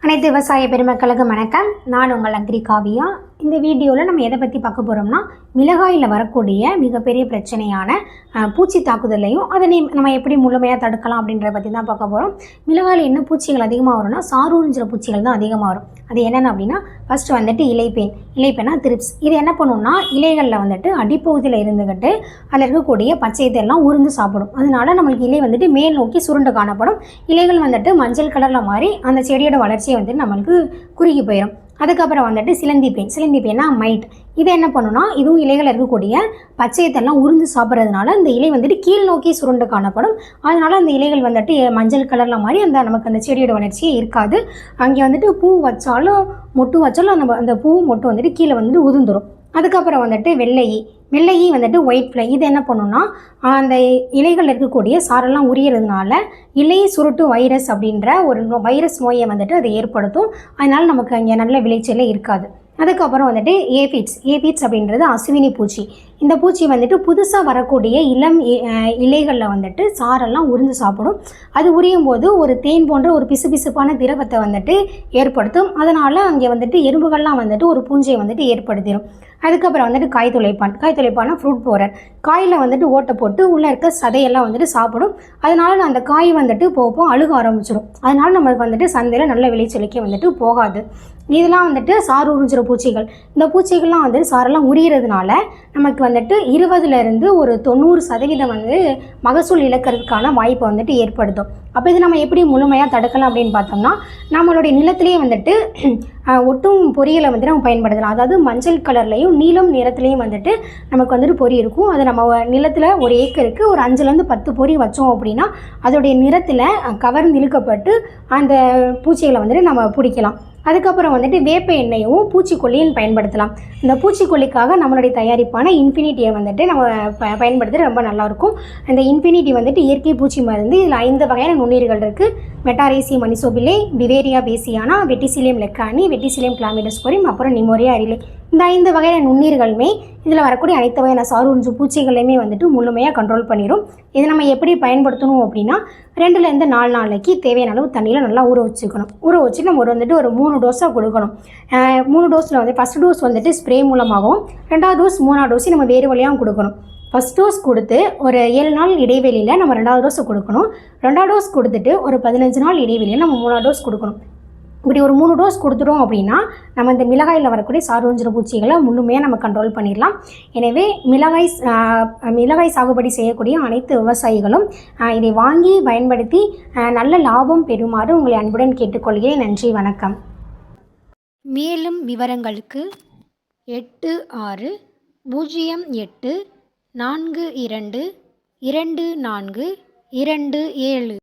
அனைத்து விவசாய பெருமக்களுக்கு வணக்கம். நான் உங்கள் அக்ரி காவியா. இந்த வீடியோவில் நம்ம எதை பற்றி பார்க்க போகிறோம்னா, மிளகாயில் வரக்கூடிய மிகப்பெரிய பிரச்சனையான பூச்சி தாக்குதலையும் அதை நம்ம எப்படி முழுமையாக தடுக்கலாம் அப்படின்றத பற்றி தான் பார்க்க போகிறோம். மிளகாயில் என்ன பூச்சிகள் அதிகமாக வரும்னா, சாறு உறிஞ்சுற பூச்சிகள் தான் அதிகமாக வரும். அது என்னென்ன அப்படின்னா, ஃபஸ்ட்டு வந்துட்டு இலைப்பேனா திரிப்ஸ். இது என்ன பண்ணுன்னா, இலைகளில் வந்துட்டு அடிப்பகுதியில் இருந்துக்கிட்டு அதில் இருக்கக்கூடிய பச்சையத்தெல்லாம் உறிந்து சாப்பிடும். அதனால நம்மளுக்கு இலை வந்துட்டு மேல் நோக்கி சுருண்டு காணப்படும். இலைகள் வந்துட்டு மஞ்சள் கலரில் மாறி அந்த செடியோட வளர்ச்சியை வந்துட்டு நம்மளுக்கு குறுகி போயிடும். அதுக்கப்புறம் வந்துட்டு சிலந்திப்பேனா மைட். இதை என்ன பண்ணுன்னா, இதுவும் இலைகள் இருக்கக்கூடிய பச்சையத்தெல்லாம் உறிந்து சாப்பிட்றதுனால இந்த இலை வந்துட்டு கீழ் நோக்கி சுருண்டு காணப்படும். அதனால் அந்த இலைகள் வந்துட்டு மஞ்சள் கலரில் மாதிரி நமக்கு அந்த செடியோட வளர்ச்சியே இருக்காது. அங்கே வந்துட்டு பூ வச்சாலும் மொட்டு வச்சாலும் அந்த பூ மொட்டு வந்துட்டு கீழே வந்துட்டு உதிர்ந்துடும். அதுக்கப்புறம் வந்துட்டு வெள்ளையி வந்துட்டு ஒயிட் ஃப்ளை. இது என்ன பண்ணுன்னா, அந்த இலைகள் இருக்கக்கூடிய சாரெல்லாம் உரியறதுனால இலை சுருட்டு வைரஸ் அப்படின்ற ஒரு வைரஸ் நோயை வந்துட்டு அதை ஏற்படுத்தும். அதனால் நமக்கு அங்கே நல்ல விளைச்சலே இருக்காது. அதுக்கப்புறம் வந்துட்டு ஏபிட்ஸ் அப்படின்றது அசுவினி பூச்சி. இந்த பூச்சி வந்துட்டு புதுசாக வரக்கூடிய இளம் இலைகளில் வந்துட்டு சாரெல்லாம் உறிஞ்சு சாப்பிடும். அது உரியும் போது ஒரு தேன் போன்ற ஒரு பிசுபிசுப்பான திரவத்தை வந்துட்டு ஏற்படுத்தும். அதனால் அங்கே வந்துட்டு எறும்புகள்லாம் வந்துட்டு ஒரு பூஞ்சையை வந்துட்டு ஏற்படுத்திடும். அதுக்கப்புறம் வந்துட்டு காய் துளைப்பான ஃப்ரூட் போரர். காயில் வந்துட்டு ஓட்டை போட்டு உள்ளே இருக்க சதையெல்லாம் வந்துட்டு சாப்பிடும். அதனால அந்த காய் வந்துட்டு போக அழுக ஆரம்பிச்சிடும். அதனால நம்மளுக்கு வந்துட்டு சந்தையில் நல்ல விளைச்சலுக்கே வந்துட்டு போகாது. இதெல்லாம் வந்துட்டு சாறு உறிஞ்சுற பூச்சிகள். இந்த பூச்சிகள்லாம் வந்து சாரெல்லாம் உரியறதுனால நமக்கு வந்துட்டு 20லேருந்து ஒரு 90% வந்து மகசூல் இழக்கிறதுக்கான வாய்ப்பை வந்துட்டு ஏற்படுத்தும். அப்போ இது நம்ம எப்படி முழுமையாக தடுக்கலாம் அப்படின்னு பார்த்தோம்னா, நம்மளுடைய நிலத்திலேயே வந்துட்டு ஒட்டும் பொரியலை வந்து நம்ம பயன்படுத்தலாம். அதாவது மஞ்சள் கலர்லையும் நீலம் நிறத்துலையும் வந்துட்டு நமக்கு வந்துட்டு பொறி இருக்கும். அது நம்ம நிலத்தில் ஒரு ஏக்கருக்கு ஒரு 5லேருந்து 10 பொறி வச்சோம் அப்படின்னா அதோடைய நிறத்தில் கவர்ந்து இழுக்கப்பட்டு அந்த பூச்சிகளை வந்துட்டு நம்ம பிடிக்கலாம். அதுக்கப்புறம் வந்துட்டு வேப்ப எண்ணெயும் பூச்சிக்கொல்லியும் பயன்படுத்தலாம். இந்த பூச்சிக்கொல்லிக்காக நம்மளுடைய தயாரிப்பான இன்ஃபினிட்டியை வந்துட்டு நம்ம பயன்படுத்துறது ரொம்ப நல்லாயிருக்கும். இந்த இன்ஃபினிட்டி வந்துட்டு இயற்கை பூச்சி மருந்து. இதில் 5 வகையான நுண்ணுயிர்கள் இருக்குது. Metarhizium அனிசோபிலே, Beauveria பேசியானா, Verticillium lecanii, Verticillium கிளாமிடோஸ்போரியம், அப்புறம் நிமோரியா அரிலே. இந்த 5 வகையான நுண்ணுயிர்களுமே இதில் வரக்கூடிய அனைத்து வகையான சாறு உறிஞ்சும் பூச்சிகளையுமே வந்துட்டு முழுமையாக கண்ட்ரோல் பண்ணிடும். இதை நம்ம எப்படி பயன்படுத்தணும் அப்படின்னா, 2லேருந்து 4 நாளைக்கு தேவையான அளவு தண்ணியில் நல்லா ஊற வச்சுக்கணும். ஊற வச்சு நம்ம வந்துட்டு ஒரு 3 டோஸாக கொடுக்கணும். 3 டோஸில் வந்து ஃபஸ்ட் டோஸ் வந்துட்டு ஸ்ப்ரே மூலமாகவும், 2வது டோஸ் 3வது டோஸையும் நம்ம வேறு வழியாகவும் கொடுக்கணும். ஃபஸ்ட் டோஸ் கொடுத்து ஒரு 7 நாள் இடைவெளியில் நம்ம 2வது டோஸை கொடுக்கணும். 2வது டோஸ் கொடுத்துட்டு ஒரு 15 நாள் இடைவெளியில் நம்ம 3வது டோஸ் கொடுக்கணும். இப்படி ஒரு 3 டோஸ் கொடுத்துட்டோம் அப்படின்னா நம்ம இந்த மிளகாயில் வரக்கூடிய சாறு உறிஞ்சுற பூச்சிகளை முழுமையாக நம்ம கண்ட்ரோல் பண்ணிடலாம். எனவே மிளகாய் சாகுபடி செய்யக்கூடிய அனைத்து விவசாயிகளும் இதை வாங்கி பயன்படுத்தி நல்ல லாபம் பெறுமாறு உங்களை அன்புடன் கேட்டுக்கொள்கிறேன். நன்றி, வணக்கம். மேலும் விவரங்களுக்கு 8608422427